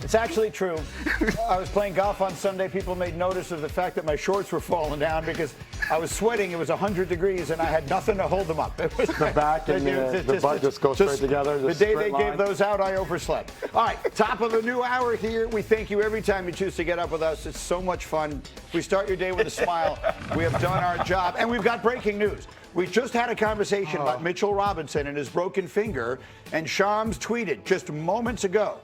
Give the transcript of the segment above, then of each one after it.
It's actually true. I was playing golf on Sunday. People made notice of the fact that my shorts were falling down because I was sweating. It was 100 degrees, and I had nothing to hold them up. It was the back and the butt just go straight together. The day they gave those out, I overslept. All right, top of the new hour here. We thank you every time you choose to get up with us. It's so much fun. We start your day with a smile. We have done our job, and we've got breaking news. We just had a conversation about Mitchell Robinson and his broken finger, and Shams tweeted just moments ago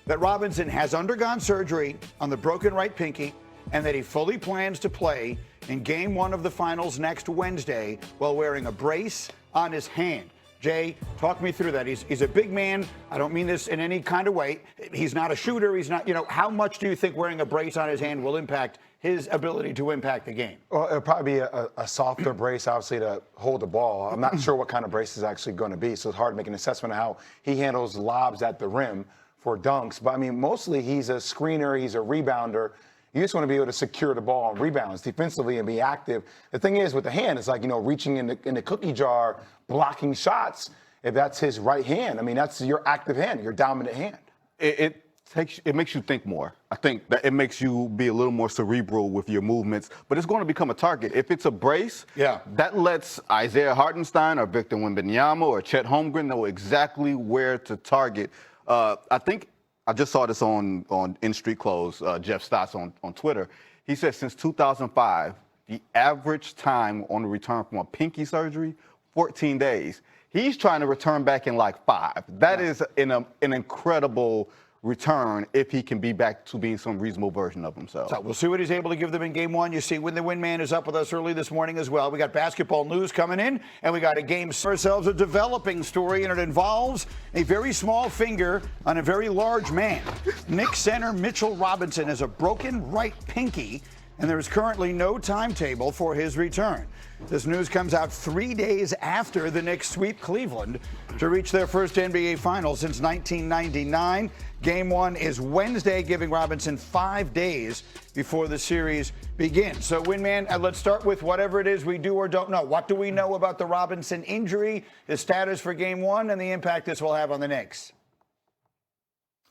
that Robinson has undergone surgery on the broken right pinky and that he fully plans to play in Game 1 of the finals next Wednesday while wearing a brace on his hand. Jay, talk me through that. He's a big man. I don't mean this in any kind of way. He's not a shooter. He's not, how much do you think wearing a brace on his hand will impact his ability to impact the game? Well, it'll probably be a softer brace, obviously, to hold the ball. I'm not sure what kind of brace is actually going to be, so it's hard to make an assessment of how he handles lobs at the rim for dunks. But, I mean, mostly he's a screener, he's a rebounder. You just want to be able to secure the ball on rebounds defensively and be active. The thing is, with the hand, it's like, reaching in the cookie jar, blocking shots. If that's his right hand, I mean, that's your active hand, your dominant hand. It makes you think more. I think that it makes you be a little more cerebral with your movements, but it's going to become a target. If it's a brace, that lets Isaiah Hartenstein or Victor Wembanyama or Chet Holmgren know exactly where to target. I think I just saw this on In Street Clothes, Jeff Stotts on Twitter. He said since 2005, the average time on the return from a pinky surgery, 14 days. He's trying to return back in like 5. That is an incredible return if he can be back to being some reasonable version of himself. So we'll see what he's able to give them in Game 1. You see, Win the Win Man is up with us early this morning as well. We got basketball news coming in, and we got a game ourselves, a developing story, and it involves a very small finger on a very large man. Knicks center Mitchell Robinson has a broken right pinky, and there is currently no timetable for his return. This news comes out 3 days after the Knicks sweep Cleveland to reach their first NBA Finals since 1999. Game 1 is Wednesday, giving Robinson 5 days before the series begins. So, Winman, let's start with whatever it is we do or don't know. What do we know about the Robinson injury, his status for Game 1, and the impact this will have on the Knicks?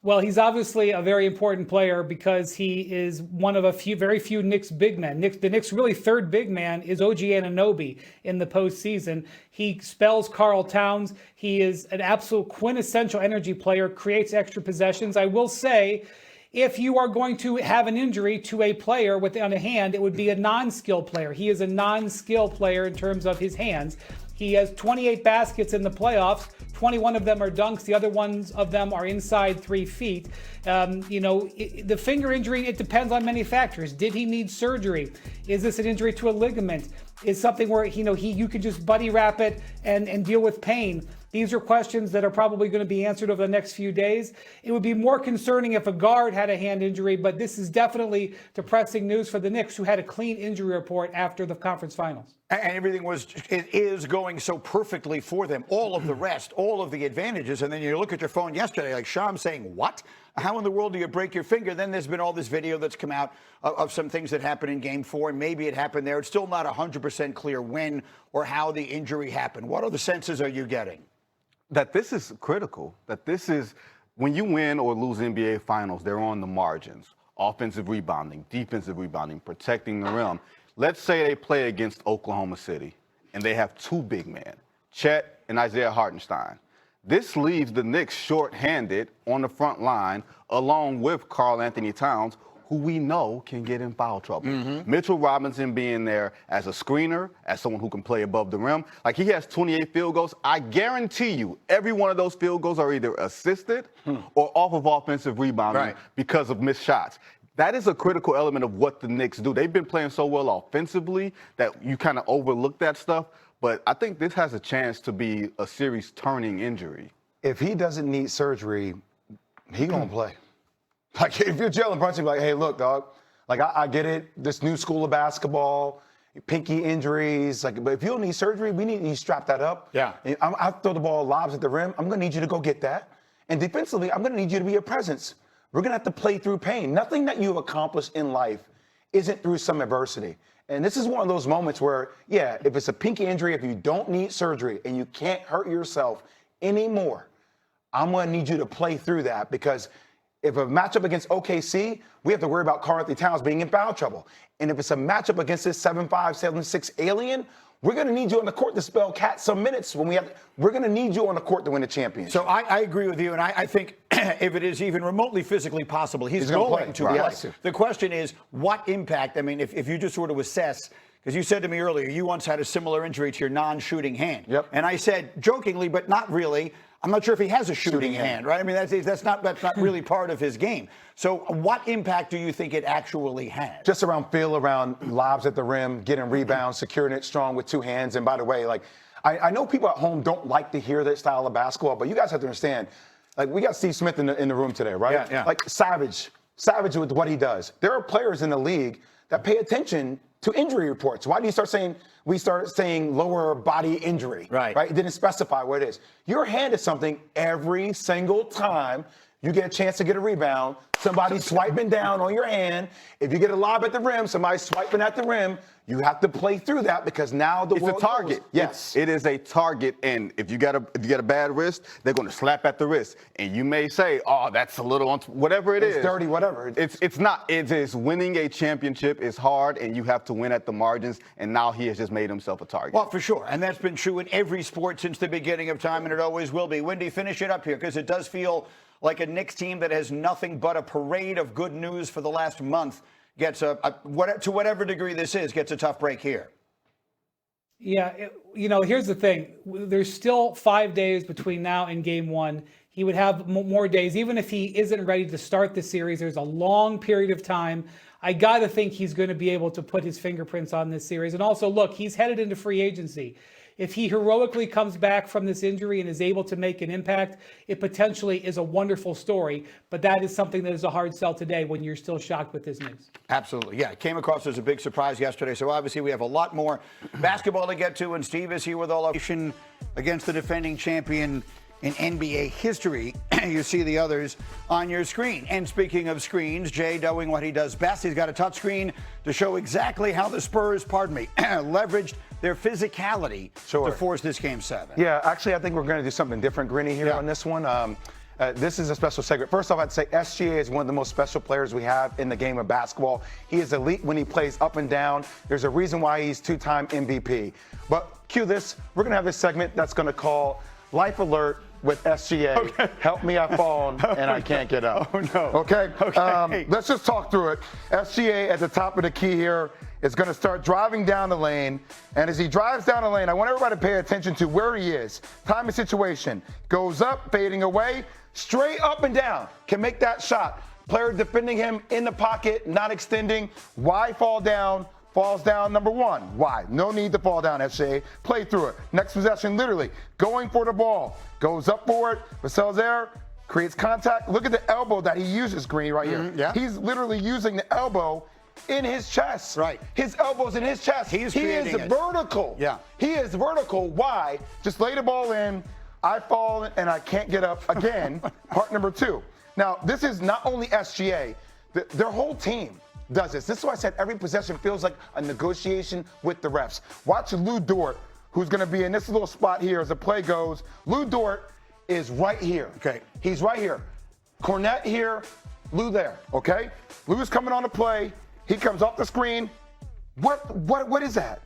Well, he's obviously a very important player because he is one of very few Knicks big men. The Knicks' really third big man is OG Anunoby in the postseason. He spells Karl Towns. He is an absolute quintessential energy player, creates extra possessions. I will say, if you are going to have an injury to a player on a hand, it would be a non-skill player. He is a non-skill player in terms of his hands. He has 28 baskets in the playoffs. 21 of them are dunks. The other ones of them are inside 3 feet. The finger injury, it depends on many factors. Did he need surgery? Is this an injury to a ligament? Is something where, you could just buddy wrap it and deal with pain? These are questions that are probably going to be answered over the next few days. It would be more concerning if a guard had a hand injury, but this is definitely depressing news for the Knicks, who had a clean injury report after the conference finals. And everything is going so perfectly for them. All of the rest, all of the advantages. And then you look at your phone yesterday, like Shams saying, what? How in the world do you break your finger? Then there's been all this video that's come out of some things that happened in Game 4. And maybe it happened there. It's still not 100% clear when or how the injury happened. What other senses are you getting? That this is critical. That this is, when you win or lose NBA Finals, they're on the margins. Offensive rebounding, defensive rebounding, protecting the rim. Let's say they play against Oklahoma City, and they have 2 big men, Chet and Isaiah Hartenstein. This leaves the Knicks short-handed on the front line, along with Karl-Anthony Towns, who we know can get in foul trouble. Mitchell Robinson being there as a screener, as someone who can play above the rim. Like, he has 28 field goals. I guarantee you every one of those field goals are either assisted or off of offensive rebounding because of missed shots. That is a critical element of what the Knicks do. They've been playing so well offensively that you kind of overlook that stuff. But I think this has a chance to be a series-turning injury. If he doesn't need surgery, he gonna play. Like, if you're Jalen Brunson, like, hey, look, dog, like, I get it, this new school of basketball, pinky injuries, like, but if you don't need surgery, we need you strap that up. Yeah. I throw the ball lobs at the rim. I'm gonna need you to go get that. And defensively, I'm gonna need you to be a presence. We're gonna have to play through pain. Nothing that you've accomplished in life isn't through some adversity. And this is one of those moments where, yeah, if it's a pinky injury, if you don't need surgery and you can't hurt yourself anymore, I'm going to need you to play through that, because If a matchup against OKC, we have to worry about Karl Anthony Towns being in foul trouble. And if it's a matchup against this 7'5", 7'6" alien, we're going to need you on the court to spell Cat some minutes. We're going to need you on the court to win the championship. So I agree with you, and I think if it is even remotely physically possible, he's going to play. The question is, what impact? I mean, if you just sort of assess, because you said to me earlier, you once had a similar injury to your non-shooting hand. Yep. And I said, jokingly, but not really, I'm not sure if he has a shooting hand, right? I mean, that's not really part of his game. So what impact do you think it actually has? Just around feel, around lobs at the rim, getting rebounds, securing it strong with two hands. And by the way, like, I know people at home don't like to hear that style of basketball, but you guys have to understand, like, we got Steve Smith in the room today, right? Yeah. Like, savage with what he does. There are players in the league that pay attention to injury reports. Why do you start saying lower body injury? Right. It didn't specify what it is. Your hand is something every single time you get a chance to get a rebound, somebody's swiping down on your hand. If you get a lob at the rim, somebody's swiping at the rim. You have to play through that because now the world It's a target. knows. Yes. It is a target, and if you got a bad wrist, they're going to slap at the wrist. And you may say, oh, that's a little, whatever it is. It's dirty, whatever. It's not. It is winning a championship is hard, and you have to win at the margins, and now he has just made himself a target. Well, for sure. And that's been true in every sport since the beginning of time, and it always will be. Wendy, finish it up here, because it does feel like a Knicks team that has nothing but a parade of good news for the last month gets to whatever degree this is, gets a tough break here. Yeah, here's the thing. There's still 5 days between now and game one. He would have more days. Even if he isn't ready to start the series, there's a long period of time. I got to think he's going to be able to put his fingerprints on this series. And also, look, he's headed into free agency. If he heroically comes back from this injury and is able to make an impact, it potentially is a wonderful story. But that is something that is a hard sell today when you're still shocked with this news. Absolutely. Yeah, it came across as a big surprise yesterday. So obviously we have a lot more basketball to get to. And Steve is here with all of us against the defending champion in NBA history. You see the others on your screen. And speaking of screens, Jay doing what he does best. He's got a touch screen to show exactly how the Spurs, leveraged their physicality to force this Game 7. Yeah, actually, I think we're going to do something different, Greeny, here on this one. This is a special segment. First off, I'd say SGA is one of the most special players we have in the game of basketball. He is elite when he plays up and down. There's a reason why he's two-time MVP. But cue this. We're going to have this segment that's going to call Life Alert with SGA. Okay. Help me, I've fallen, and I can't get up. Oh, no. Okay? Let's just talk through it. SGA at the top of the key here is going to start driving down the lane. And as he drives down the lane, I want everybody to pay attention to where he is. Time and situation. Goes up, fading away, straight up and down. Can make that shot. Player defending him in the pocket, not extending. Why fall down? Falls down, number one. Why? No need to fall down, SGA. Play through it. Next possession, literally going for the ball. Goes up for it. Vassell's there. Creates contact. Look at the elbow that he uses, Green, right here. Yeah. He's literally using the elbow in his chest. Right. His elbow's in his chest. He is vertical. Yeah. He is vertical. Why? Just lay the ball in. I fall and I can't get up again. Part number two. Now, this is not only SGA. Their whole team does this. This is why I said every possession feels like a negotiation with the refs. Watch Lou Dort, who's going to be in this little spot here as the play goes. Lou Dort is right here. Okay. He's right here. Cornette here, Lou there. Okay? Lou's coming on the play. He comes off the screen. What is that?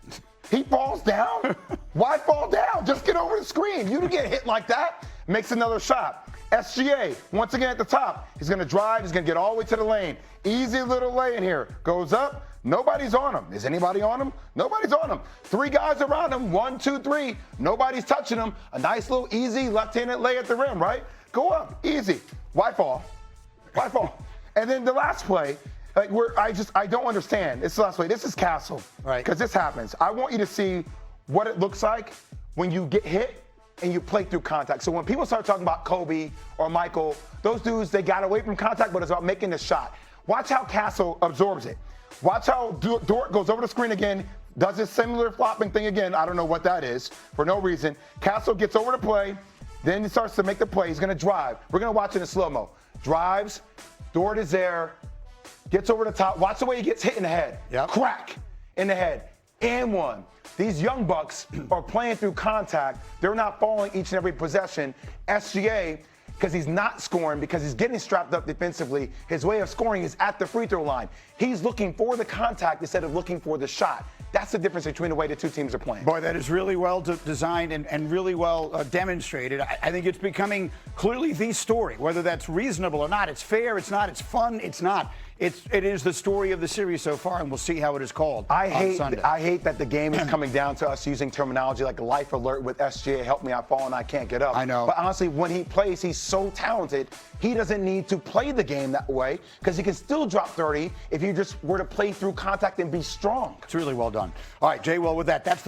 He falls down? Why fall down? Just get over the screen. You don't get hit like that. Makes another shot. SGA, once again at the top. He's going to drive. He's going to get all the way to the lane. Easy little lane here. Goes up. Nobody's on him. Is anybody on him? Nobody's on him. Three guys around him. 1, 2, 3. Nobody's touching him. A nice little easy left-handed lay at the rim, right? Go up. Easy. Why fall? Why fall? And then the last play, like I don't understand. It's the last play. This is Castle. Right. Because this happens. I want you to see what it looks like when you get hit and you play through contact. So when people start talking about Kobe or Michael, those dudes, they got away from contact, but it's about making the shot. Watch how Castle absorbs it. Watch how Dort goes over the screen again, does this similar flopping thing again. I don't know what that is for no reason. Castle gets over the play, then he starts to make the play. He's going to drive. We're going to watch it in slow-mo. Drives, Dort is there, gets over the top. Watch the way he gets hit in the head. Yep. Crack in the head. And one. These young bucks are playing through contact. They're not falling each and every possession. SGA because he's not scoring, because he's getting strapped up defensively. His way of scoring is at the free throw line. He's looking for the contact instead of looking for the shot. That's the difference between the way the two teams are playing. Boy, that is really well designed and really well demonstrated. I think it's becoming clearly the story, whether that's reasonable or not. It's fair, it's not, it's fun, it's not. It is the story of the series so far, and we'll see how it is called on Sunday. I hate that the game is coming down to us using terminology like life alert with SGA, help me, I fall and I can't get up. I know. But honestly, when he plays, he's so talented, he doesn't need to play the game that way because he can still drop 30 if you just were to play through contact and be strong. It's really well done. All right, Jay, well, with that, that's